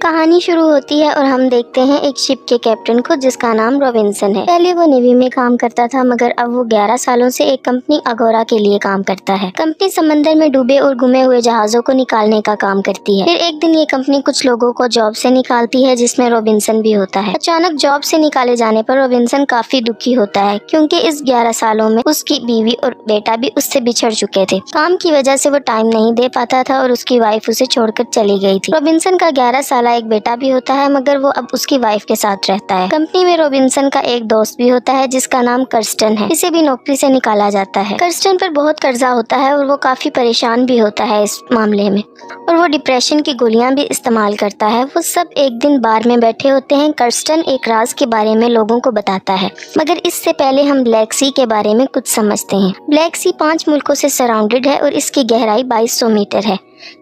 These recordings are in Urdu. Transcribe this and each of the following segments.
کہانی شروع ہوتی ہے اور ہم دیکھتے ہیں ایک شپ کے کیپٹن کو جس کا نام رابنسن ہے۔ پہلے وہ نیوی میں کام کرتا تھا مگر اب وہ 11 سالوں سے ایک کمپنی اگورا کے لیے کام کرتا ہے۔ کمپنی سمندر میں ڈوبے اور گمے ہوئے جہازوں کو نکالنے کا کام کرتی ہے۔ پھر ایک دن یہ کمپنی کچھ لوگوں کو جاب سے نکالتی ہے جس میں رابنسن بھی ہوتا ہے۔ اچانک جاب سے نکالے جانے پر رابنسن کافی دکھی ہوتا ہے کیونکہ اس 11 سالوں میں اس کی بیوی اور بیٹا بھی اس سے بچھڑ چکے تھے۔ کام کی وجہ سے وہ ٹائم نہیں دے پاتا تھا اور اس کی وائف اسے چھوڑ کر چلی گئی تھی۔ رابنسن کا 11 سالہ ایک بیٹا بھی ہوتا ہے مگر وہ اب اس کی وائف کے ساتھ رہتا ہے۔ کمپنی میں رابنسن کا ایک دوست بھی ہوتا ہے جس کا نام کرسٹن ہے۔ اسے بھی نوکری سے نکالا جاتا ہے۔ کرسٹن پر بہت قرضہ ہوتا ہے اور وہ کافی پریشان بھی ہوتا ہے اس معاملے میں، اور وہ ڈپریشن کی گولیاں بھی استعمال کرتا ہے۔ وہ سب ایک دن بار میں بیٹھے ہوتے ہیں۔ کرسٹن ایک راز کے بارے میں لوگوں کو بتاتا ہے مگر اس سے پہلے ہم بلیک سی کے بارے میں کچھ سمجھتے ہیں۔ بلیک سی 5 ملکوں سے سراؤنڈڈ ہے اور اس کی گہرائی 2200 میٹر ہے۔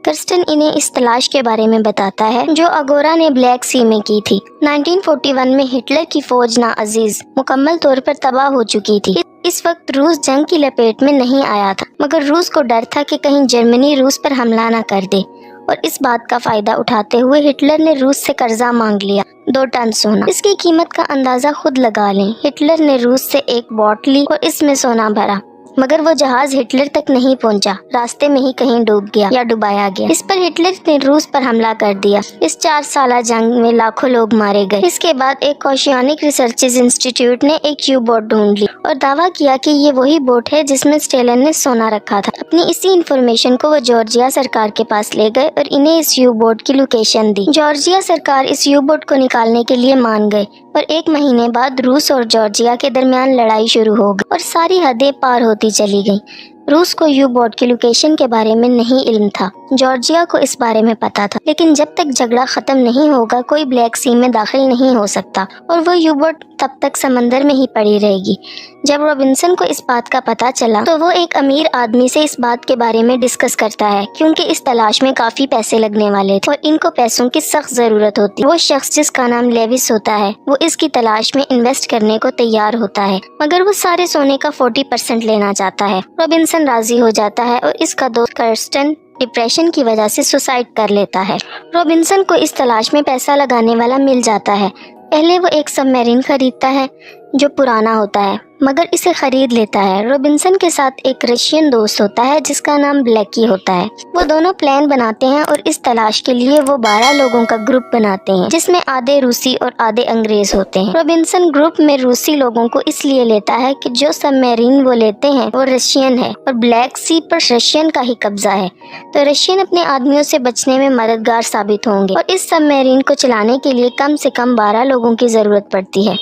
کرسٹن انہیں اس تلاش کے بارے میں بتاتا ہے جو اگورا نے بلیک سی میں کی تھی۔ 1941 میں ہٹلر کی فوج ناعزیز مکمل طور پر تباہ ہو چکی تھی۔ اس وقت روس جنگ کی لپیٹ میں نہیں آیا تھا مگر روس کو ڈر تھا کہ کہیں جرمنی روس پر حملہ نہ کر دے، اور اس بات کا فائدہ اٹھاتے ہوئے ہٹلر نے روس سے قرضہ مانگ لیا 2 ٹن سونا۔ اس کی قیمت کا اندازہ خود لگا لیں۔ ہٹلر نے روس سے ایک بوٹ لی اور اس میں سونا بھرا مگر وہ جہاز ہٹلر تک نہیں پہنچا، راستے میں ہی کہیں ڈوب گیا یا ڈبایا گیا۔ اس پر ہٹلر نے روس پر حملہ کر دیا۔ اس 4 سالہ جنگ میں لاکھوں لوگ مارے گئے۔ اس کے بعد ایک اوشیانک ریسرچز انسٹیٹیوٹ نے ایک یو بوٹ ڈھونڈ لی اور دعویٰ کیا کہ یہ وہی بوٹ ہے جس میں اسٹیلن نے سونا رکھا تھا۔ اپنی اسی انفارمیشن کو وہ جارجیا سرکار کے پاس لے گئے اور انہیں اس یو بوٹ کی لوکیشن دی۔ جارجیا سرکار اس یو بوٹ کو نکالنے کے لیے مان گئے اور 1 مہینے بعد روس اور جارجیا کے درمیان لڑائی شروع ہو گئی اور ساری حدیں پار ہوتی چلی گئیں۔ روس کو یو بوٹ کی لوکیشن کے بارے میں نہیں علم تھا، جارجیا کو اس بارے میں پتا تھا، لیکن جب تک جھگڑا ختم نہیں ہوگا کوئی بلیک سی میں داخل نہیں ہو سکتا اور وہ یو بوٹ تب تک سمندر میں ہی پڑی رہے گی۔ جب رابنسن کو اس بات کا پتا چلا تو وہ ایک امیر آدمی سے اس بات کے بارے میں ڈسکس کرتا ہے کیونکہ اس تلاش میں کافی پیسے لگنے والے تھے اور ان کو پیسوں کی سخت ضرورت ہوتی۔ وہ شخص جس کا نام لیوس ہوتا ہے وہ اس کی تلاش میں انویسٹ کرنے کو تیار ہوتا ہے مگر وہ سارے سونے کا 40% لینا چاہتا ہے۔ رابنسن راضی ہو جاتا ہے اور اس کا دوست کرسٹن ڈپریشن کی وجہ سے سوسائڈ کر لیتا ہے۔ رابنسن کو اس تلاش میں پیسہ لگانے والا مل جاتا ہے۔ پہلے وہ ایک سب میرین خریدتا ہے جو پرانا ہوتا ہے مگر اسے خرید لیتا ہے۔ رابنسن کے ساتھ ایک رشین دوست ہوتا ہے جس کا نام بلیکی ہوتا ہے۔ وہ دونوں پلان بناتے ہیں اور اس تلاش کے لیے وہ 12 لوگوں کا گروپ بناتے ہیں جس میں آدھے روسی اور آدھے انگریز ہوتے ہیں۔ رابنسن گروپ میں روسی لوگوں کو اس لیے لیتا ہے کہ جو سب میرین وہ لیتے ہیں وہ رشین ہے اور بلیک سی پر رشین کا ہی قبضہ ہے، تو رشین اپنے آدمیوں سے بچنے میں مددگار ثابت ہوں گے اور اس سب میرین کو چلانے کے لیے کم سے کم 12 لوگوں کی ضرورت پڑتی ہے۔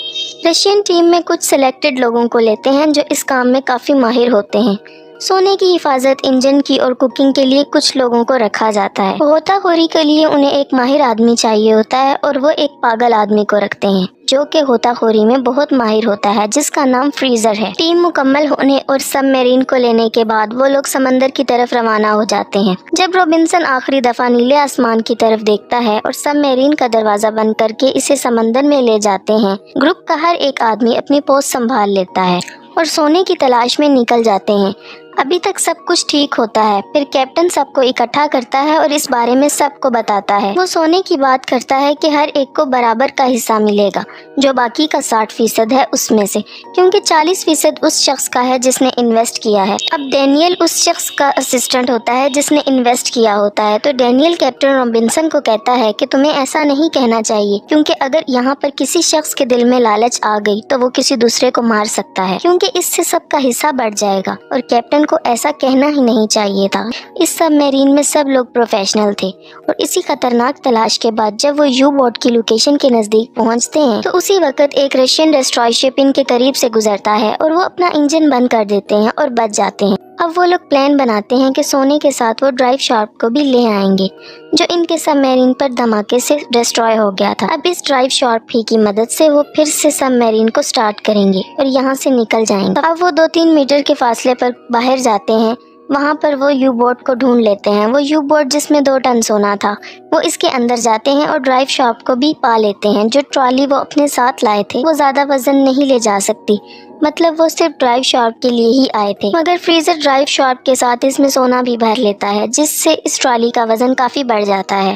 رشین ٹیم میں کچھ سلیکٹڈ لوگوں کو لیتے ہیں جو اس کام میں کافی ماہر ہوتے ہیں۔ سونے کی حفاظت، انجن کی اور کوکنگ کے لیے کچھ لوگوں کو رکھا جاتا ہے۔ غوطہ خوری کے لیے انہیں ایک ماہر آدمی چاہیے ہوتا ہے اور وہ ایک پاگل آدمی کو رکھتے ہیں جو کہ غوطہ خوری میں بہت ماہر ہوتا ہے جس کا نام فریزر ہے۔ ٹیم مکمل ہونے اور سب میرین کو لینے کے بعد وہ لوگ سمندر کی طرف روانہ ہو جاتے ہیں۔ جب رابنسن آخری دفعہ نیلے آسمان کی طرف دیکھتا ہے اور سب میرین کا دروازہ بند کر کے اسے سمندر میں لے جاتے ہیں، گروپ کا ہر ایک آدمی اپنی پوسٹ سنبھال لیتا ہے اور سونے کی تلاش میں نکل جاتے ہیں۔ ابھی تک سب کچھ ٹھیک ہوتا ہے، پھر کیپٹن سب کو اکٹھا کرتا ہے اور اس بارے میں سب کو بتاتا ہے۔ وہ سونے کی بات کرتا ہے کہ ہر ایک کو برابر کا حصہ ملے گا جو باقی کا 60% ہے اس میں سے، کیونکہ 40% اس شخص کا ہے جس نے انویسٹ کیا ہے۔ اب ڈینیل اس شخص کا اسسٹنٹ ہوتا ہے جس نے انویسٹ کیا ہوتا ہے، تو ڈینیل کیپٹن رابنسن کو کہتا ہے کہ تمہیں ایسا نہیں کہنا چاہیے کیونکہ اگر یہاں پر کسی شخص کے دل میں لالچ آ گئی تو وہ کسی دوسرے کو مار سکتا ہے کیونکہ اس سے سب کا حصہ بڑھ جائے گا، اور کیپٹن کو ایسا کہنا ہی نہیں چاہیے تھا۔ اس سب میرین میں سب لوگ پروفیشنل تھے اور اسی خطرناک تلاش کے بعد جب وہ یو بوٹ کی لوکیشن کے نزدیک پہنچتے ہیں تو اسی وقت ایک رشین ڈسٹرائر شپ ان کے قریب سے گزرتا ہے اور وہ اپنا انجن بند کر دیتے ہیں اور بچ جاتے ہیں۔ اب وہ لوگ پلان بناتے ہیں کہ سونے کے ساتھ وہ ڈرائیو شارک کو بھی لے آئیں گے جو ان کے سب میرین پر دھماکے سے ڈسٹرائے ہو گیا تھا۔ اب اس ڈرائیو شارک کی مدد سے وہ پھر سے سب میرین کو سٹارٹ کریں گے اور یہاں سے نکل جائیں گے۔ اب وہ 2-3 میٹر کے فاصلے پر باہر جاتے ہیں، وہاں پر وہ یو بوٹ کو ڈھونڈ لیتے ہیں۔ وہ یو بوٹ جس میں 2 ٹن سونا تھا، وہ اس کے اندر جاتے ہیں اور ڈرائیو شارک کو بھی پا لیتے ہیں۔ جو ٹرالی وہ اپنے ساتھ لائے تھے وہ زیادہ وزن نہیں لے جا سکتی، مطلب وہ صرف ڈرائیو شارک کے لیے ہی آئے تھے، مگر فریزر ڈرائیو شارک کے ساتھ اس میں سونا بھی بھر لیتا ہے جس سے اس ٹرالی کا وزن کافی بڑھ جاتا ہے۔